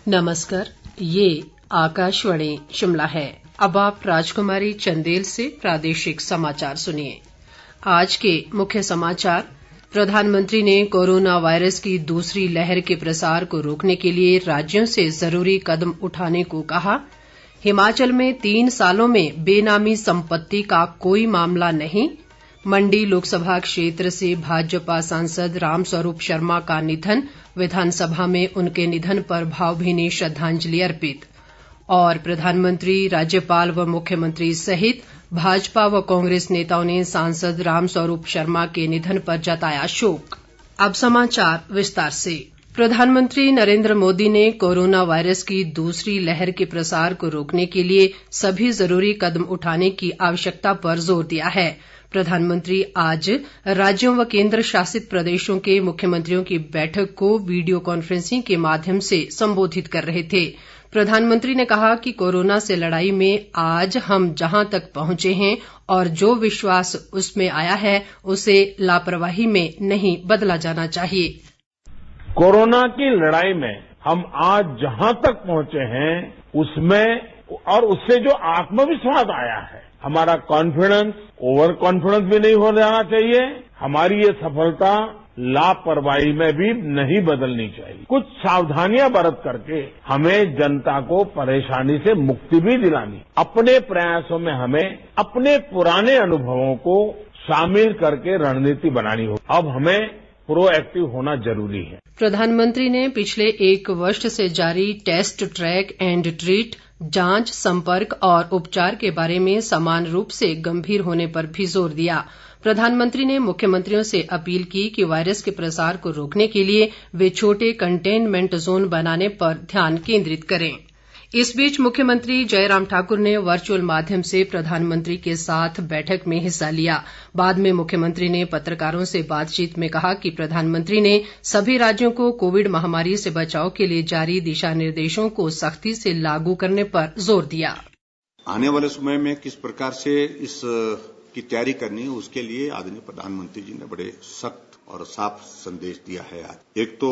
नमस्कार, ये आकाशवाणी शिमला है। अब आप राजकुमारी चंदेल से प्रादेशिक समाचार सुनिए। आज के मुख्य समाचार। प्रधानमंत्री ने कोरोना वायरस की दूसरी लहर के प्रसार को रोकने के लिए राज्यों से जरूरी कदम उठाने को कहा। हिमाचल में 3 सालों में बेनामी संपत्ति का कोई मामला नहीं। मंडी लोकसभा क्षेत्र से भाजपा सांसद रामस्वरूप शर्मा का निधन, विधानसभा में उनके निधन पर भावभीनी श्रद्धांजलि अर्पित। और प्रधानमंत्री, राज्यपाल व मुख्यमंत्री सहित भाजपा व कांग्रेस नेताओं ने सांसद रामस्वरूप शर्मा के निधन पर जताया शोक। अब समाचार विस्तार से। प्रधानमंत्री नरेंद्र मोदी ने कोरोना वायरस की दूसरी लहर के प्रसार को रोकने के लिए सभी जरूरी कदम उठाने की आवश्यकता पर जोर दिया है। प्रधानमंत्री आज राज्यों व केंद्र शासित प्रदेशों के मुख्यमंत्रियों की बैठक को वीडियो कॉन्फ्रेंसिंग के माध्यम से संबोधित कर रहे थे। प्रधानमंत्री ने कहा कि कोरोना से लड़ाई में आज हम जहां तक पहुंचे हैं और जो विश्वास उसमें आया है उसे लापरवाही में नहीं बदला जाना चाहिए। कोरोना की लड़ाई में हम आज जहां तक पहुंचे हैं उसमें और उससे जो आत्मविश्वास आया है, हमारा कॉन्फिडेंस ओवर कॉन्फिडेंस भी नहीं हो जाना चाहिए। हमारी ये सफलता लापरवाही में भी नहीं बदलनी चाहिए। कुछ सावधानियां बरत करके हमें जनता को परेशानी से मुक्ति भी दिलानी। अपने प्रयासों में हमें अपने पुराने अनुभवों को शामिल करके रणनीति बनानी हो। अब हमें प्रोएक्टिव होना जरूरी है। प्रधानमंत्री ने पिछले 1 वर्ष से जारी टेस्ट, ट्रैक एंड ट्रीट, जांच, संपर्क और उपचार के बारे में समान रूप से गंभीर होने पर भी जोर दिया। प्रधानमंत्री ने मुख्यमंत्रियों से अपील की कि वायरस के प्रसार को रोकने के लिए वे छोटे कंटेनमेंट जोन बनाने पर ध्यान केंद्रित करें। इस बीच मुख्यमंत्री जयराम ठाकुर ने वर्चुअल माध्यम से प्रधानमंत्री के साथ बैठक में हिस्सा लिया। बाद में मुख्यमंत्री ने पत्रकारों से बातचीत में कहा कि प्रधानमंत्री ने सभी राज्यों को कोविड महामारी से बचाव के लिए जारी दिशा निर्देशों को सख्ती से लागू करने पर जोर दिया। आने वाले समय में किस प्रकार से इस की तैयारी करनी है, उसके लिए आदरणीय प्रधानमंत्री जी ने बड़े सख्त और साफ संदेश दिया है। आज एक तो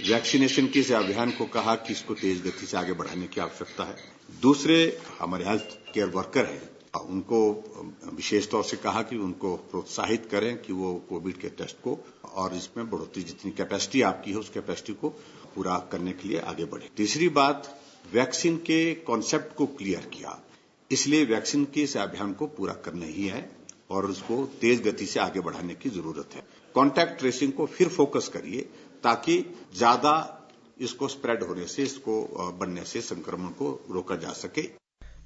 वैक्सीनेशन के इस अभियान को कहा कि इसको तेज गति से आगे बढ़ाने की आवश्यकता है। दूसरे हमारे हेल्थ केयर वर्कर हैं, उनको विशेष तौर से कहा कि उनको प्रोत्साहित करें कि वो कोविड के टेस्ट को और इसमें बढ़ोतरी, जितनी कैपेसिटी आपकी है उस कैपेसिटी को पूरा करने के लिए आगे बढ़े। तीसरी बात, वैक्सीन के कॉन्सेप्ट को क्लियर किया, इसलिए वैक्सीन के इस अभियान को पूरा करना ही है और उसको तेज गति से आगे बढ़ाने की जरूरत है। कॉन्टैक्ट ट्रेसिंग को फिर फोकस करिए ताकि ज्यादा इसको स्प्रेड होने से, इसको बढ़ने से संक्रमण को रोका जा सके।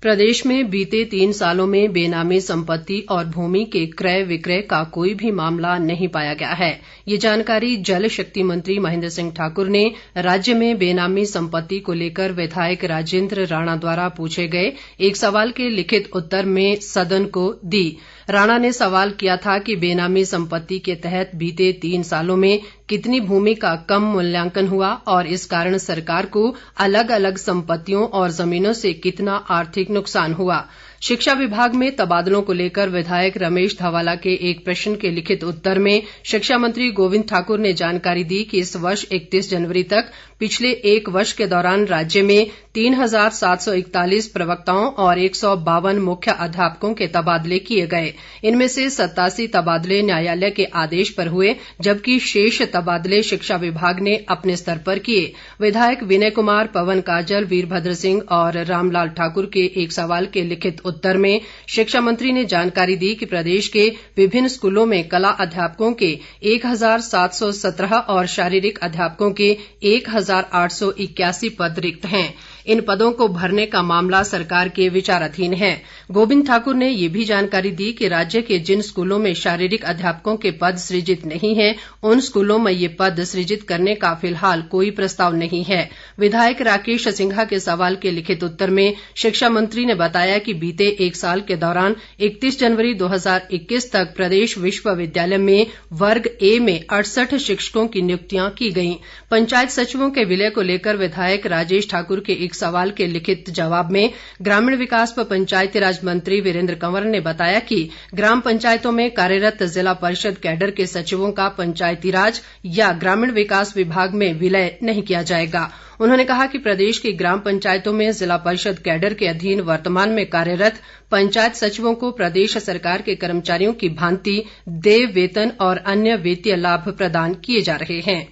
प्रदेश में बीते 3 सालों में बेनामी संपत्ति और भूमि के क्रय विक्रय का कोई भी मामला नहीं पाया गया है। ये जानकारी जल शक्ति मंत्री महेंद्र सिंह ठाकुर ने राज्य में बेनामी संपत्ति को लेकर विधायक राजेंद्र राणा द्वारा पूछे गए एक सवाल के लिखित उत्तर में सदन को दी। राणा ने सवाल किया था कि बेनामी संपत्ति के तहत बीते 3 सालों में कितनी भूमि का कम मूल्यांकन हुआ और इस कारण सरकार को अलग अलग संपत्तियों और जमीनों से कितना आर्थिक नुकसान हुआ। शिक्षा विभाग में तबादलों को लेकर विधायक रमेश धवाला के एक प्रश्न के लिखित उत्तर में शिक्षा मंत्री गोविंद ठाकुर ने जानकारी दी कि इस वर्ष 31 जनवरी तक पिछले 1 वर्ष के दौरान राज्य में 3741 प्रवक्ताओं और 152 मुख्य अध्यापकों के तबादले किए गए। इनमें से 87 तबादले न्यायालय के आदेश पर हुए, जबकि शेष तबादले शिक्षा विभाग ने अपने स्तर पर किए। विधायक विनय कुमार, पवन काजल, वीरभद्र सिंह और रामलाल ठाकुर के एक सवाल के लिखित उत्तर में शिक्षा मंत्री ने जानकारी दी कि प्रदेश के विभिन्न स्कूलों में कला अध्यापकों के 1717 और शारीरिक अध्यापकों के 1881 पद रिक्त हैं। इन पदों को भरने का मामला सरकार के विचाराधीन है। गोविंद ठाकुर ने ये भी जानकारी दी कि राज्य के जिन स्कूलों में शारीरिक अध्यापकों के पद सृजित नहीं है, उन स्कूलों में ये पद सृजित करने का फिलहाल कोई प्रस्ताव नहीं है। विधायक राकेश सिंघा के सवाल के लिखित उत्तर में शिक्षा मंत्री ने बताया कि बीते 1 साल के दौरान 31 जनवरी 2021 तक प्रदेश विश्वविद्यालय में वर्ग ए में 68 शिक्षकों की नियुक्तियां की गईं। पंचायत सचिवों के विलय को लेकर विधायक राजेश ठाकुर के एक सवाल के लिखित जवाब में ग्रामीण विकास व पंचायती राज मंत्री वीरेंद्र कंवर ने बताया कि ग्राम पंचायतों में कार्यरत जिला परिषद कैडर के सचिवों का पंचायती राज या ग्रामीण विकास विभाग में विलय नहीं किया जाएगा। उन्होंने कहा कि प्रदेश की ग्राम पंचायतों में जिला परिषद कैडर के अधीन वर्तमान में कार्यरत पंचायत सचिवों को प्रदेश सरकार के कर्मचारियों की भांति देय वेतन और अन्य वित्तीय लाभ प्रदान किए जा रहे हैं।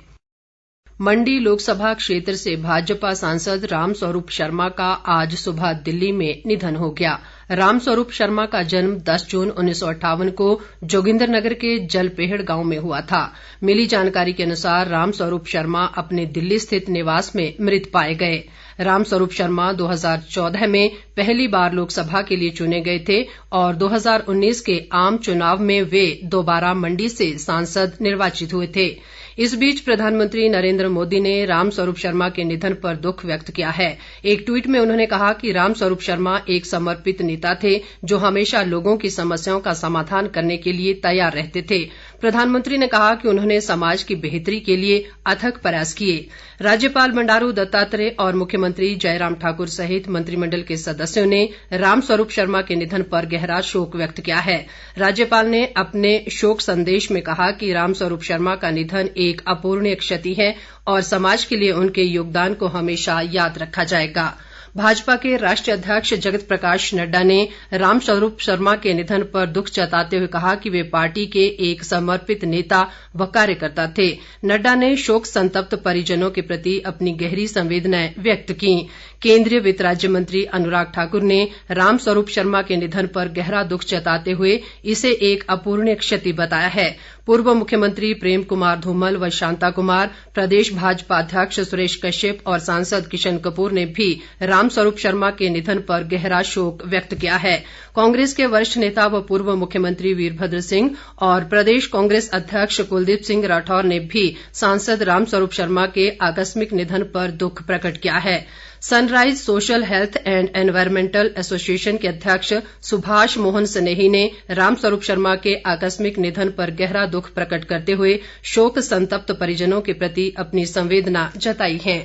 मंडी लोकसभा क्षेत्र से भाजपा सांसद रामस्वरूप शर्मा का आज सुबह दिल्ली में निधन हो गया। रामस्वरूप शर्मा का जन्म 10 जून 1958 को जोगिंद्रनगर के जलपेहड़ गांव में हुआ था। मिली जानकारी के अनुसार रामस्वरूप शर्मा अपने दिल्ली स्थित निवास में मृत पाए गए। रामस्वरूप शर्मा 2014 में पहली बार लोकसभा के लिए चुने गए थे और 2019 के आम चुनाव में वे दोबारा मंडी से सांसद निर्वाचित हुए थे। इस बीच प्रधानमंत्री नरेंद्र मोदी ने रामस्वरूप शर्मा के निधन पर दुख व्यक्त किया है। एक ट्वीट में उन्होंने कहा कि रामस्वरूप शर्मा एक समर्पित नेता थे जो हमेशा लोगों की समस्याओं का समाधान करने के लिए तैयार रहते थे। प्रधानमंत्री ने कहा कि उन्होंने समाज की बेहतरी के लिए अथक प्रयास किए। राज्यपाल बंडारू दत्तात्रेय और मुख्यमंत्री जयराम ठाकुर सहित मंत्रिमंडल के सदस्यों ने रामस्वरूप शर्मा के निधन पर गहरा शोक व्यक्त किया है। राज्यपाल ने अपने शोक संदेश में कहा कि रामस्वरूप शर्मा का निधन एक अपूर्णीय क्षति है और समाज के लिए उनके योगदान को हमेशा याद रखा जाएगा। भाजपा के राष्ट्रीय अध्यक्ष जगत प्रकाश नड्डा ने रामस्वरूप शर्मा के निधन पर दुख जताते हुए कहा कि वे पार्टी के एक समर्पित नेता व कार्यकर्ता थे। नड्डा ने शोक संतप्त परिजनों के प्रति अपनी गहरी संवेदनाएं व्यक्त की। केंद्रीय वित्त राज्य मंत्री अनुराग ठाकुर ने रामस्वरूप शर्मा के निधन पर गहरा दुख जताते हुए इसे एक अपूर्णीय क्षति बताया है। पूर्व मुख्यमंत्री प्रेम कुमार धूमल व शांता कुमार, प्रदेश भाजपा अध्यक्ष सुरेश कश्यप और सांसद किशन कपूर ने भी रामस्वरूप शर्मा के निधन पर गहरा शोक व्यक्त किया है। कांग्रेस के वरिष्ठ नेता व पूर्व मुख्यमंत्री वीरभद्र सिंह और प्रदेश कांग्रेस अध्यक्ष कुलदीप सिंह राठौर ने भी सांसद रामस्वरूप शर्मा के आकस्मिक निधन पर दुख प्रकट किया है। Sunrise social health and environmental association के अध्यक्ष सुभाष मोहन स्नेही ने रामस्वरूप शर्मा के आकस्मिक निधन पर गहरा दुख प्रकट करते हुए शोक संतप्त परिजनों के प्रति अपनी संवेदना जताई है।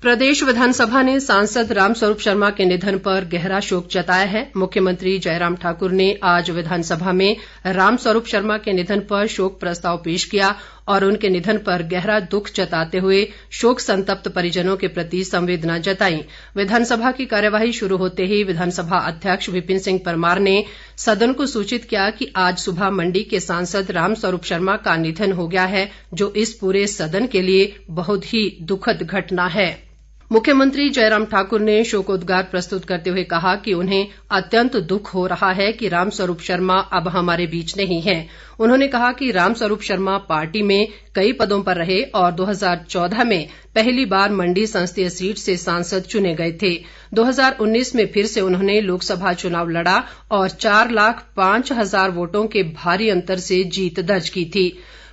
प्रदेश विधानसभा ने सांसद रामस्वरूप शर्मा के निधन पर गहरा शोक जताया है। मुख्यमंत्री जयराम ठाकुर ने आज विधानसभा में रामस्वरूप शर्मा के निधन पर शोक प्रस्ताव पेश किया और उनके निधन पर गहरा दुख जताते हुए शोक संतप्त परिजनों के प्रति संवेदना जताई। विधानसभा की कार्यवाही शुरू होते ही विधानसभा अध्यक्ष विपिन सिंह परमार ने सदन को सूचित किया कि आज सुबह मंडी के सांसद रामस्वरूप शर्मा का निधन हो गया है, जो इस पूरे सदन के लिए बहुत ही दुखद घटना है। मुख्यमंत्री जयराम ठाकुर ने शोकोद्गार प्रस्तुत करते हुए कहा कि उन्हें अत्यंत दुख हो रहा है कि रामस्वरूप शर्मा अब हमारे बीच नहीं हैं। उन्होंने कहा कि रामस्वरूप शर्मा पार्टी में कई पदों पर रहे और 2014 में पहली बार मंडी संसदीय सीट से सांसद चुने गए थे। 2019 में फिर से उन्होंने लोकसभा चुनाव लड़ा और 4,05,000 वोटों के भारी अंतर से जीत दर्ज की थी।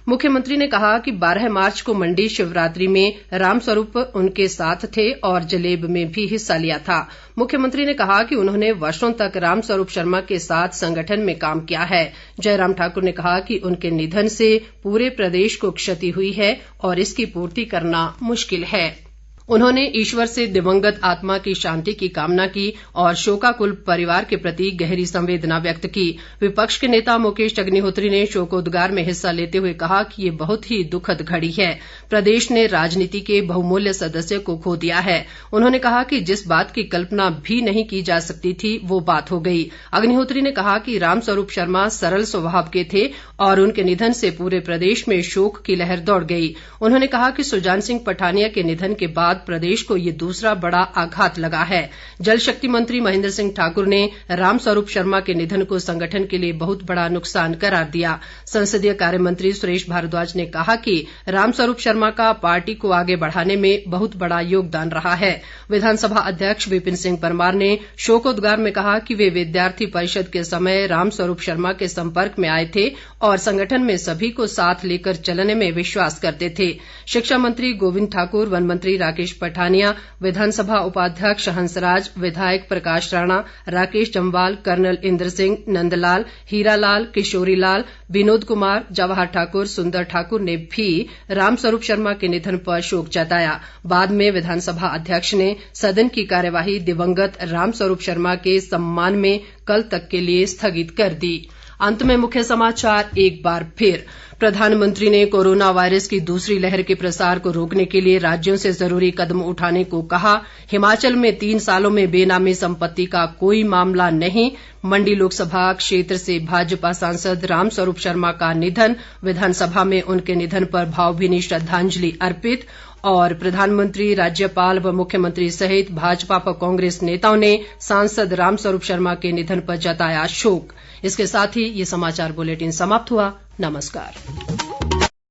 मुख्यमंत्री ने कहा कि 12 मार्च को मंडी शिवरात्रि में रामस्वरूप उनके साथ थे और जलेब में भी हिस्सा लिया था। मुख्यमंत्री ने कहा कि उन्होंने वर्षों तक रामस्वरूप शर्मा के साथ संगठन में काम किया है। जयराम ठाकुर ने कहा कि उनके निधन से पूरे प्रदेश को क्षति हुई है और इसकी पूर्ति करना मुश्किल है। उन्होंने ईश्वर से दिवंगत आत्मा की शांति की कामना की और शोकाकुल परिवार के प्रति गहरी संवेदना व्यक्त की। विपक्ष के नेता मुकेश अग्निहोत्री ने शोकोद्गार में हिस्सा लेते हुए कहा कि ये बहुत ही दुखद घड़ी है। प्रदेश ने राजनीति के बहुमूल्य सदस्य को खो दिया है। उन्होंने कहा कि जिस बात की कल्पना भी नहीं की जा सकती थी वो बात हो गई। अग्निहोत्री ने कहा कि रामस्वरूप शर्मा सरल स्वभाव के थे और उनके निधन से पूरे प्रदेश में शोक की लहर दौड़ गई। उन्होंने कहा कि सुजान सिंह पठानिया के निधन के बाद प्रदेश को ये दूसरा बड़ा आघात लगा है। जल शक्ति मंत्री महेंद्र सिंह ठाकुर ने रामस्वरूप शर्मा के निधन को संगठन के लिए बहुत बड़ा नुकसान करार दिया। संसदीय कार्य मंत्री सुरेश भारद्वाज ने कहा कि रामस्वरूप शर्मा का पार्टी को आगे बढ़ाने में बहुत बड़ा योगदान रहा है। विधानसभा अध्यक्ष विपिन सिंह परमार ने शोकोद्गार में कहा कि वे विद्यार्थी परिषद के समय रामस्वरूप शर्मा के संपर्क में आए थे और संगठन में सभी को साथ लेकर चलने में विश्वास करते थे। शिक्षा मंत्री गोविंद ठाकुर, वन मंत्री राकेश पठानिया, विधानसभा उपाध्यक्ष हंसराज, विधायक प्रकाश राणा, राकेश जम्वाल, कर्नल इंद्र सिंह, नंदलाल, हीरालाल, किशोरी लाल, विनोद कुमार, जवाहर ठाकुर, सुंदर ठाकुर ने भी रामस्वरूप शर्मा के निधन पर शोक जताया। बाद में विधानसभा अध्यक्ष ने सदन की कार्यवाही दिवंगत रामस्वरूप शर्मा के सम्मान में कल तक के लिए स्थगित कर दी। अंत में मुख्य समाचार एक बार फिर। प्रधानमंत्री ने कोरोना वायरस की दूसरी लहर के प्रसार को रोकने के लिए राज्यों से जरूरी कदम उठाने को कहा। हिमाचल में 3 सालों में बेनामी संपत्ति का कोई मामला नहीं। मंडी लोकसभा क्षेत्र से भाजपा सांसद रामस्वरूप शर्मा का निधन, विधानसभा में उनके निधन पर भावभीनी श्रद्धांजलि अर्पित। और प्रधानमंत्री, राज्यपाल व मुख्यमंत्री सहित भाजपा व कांग्रेस नेताओं ने सांसद रामस्वरूप शर्मा के निधन पर जताया शोक। इसके साथ ही ये समाचार बुलेटिन समाप्त हुआ। नमस्कार।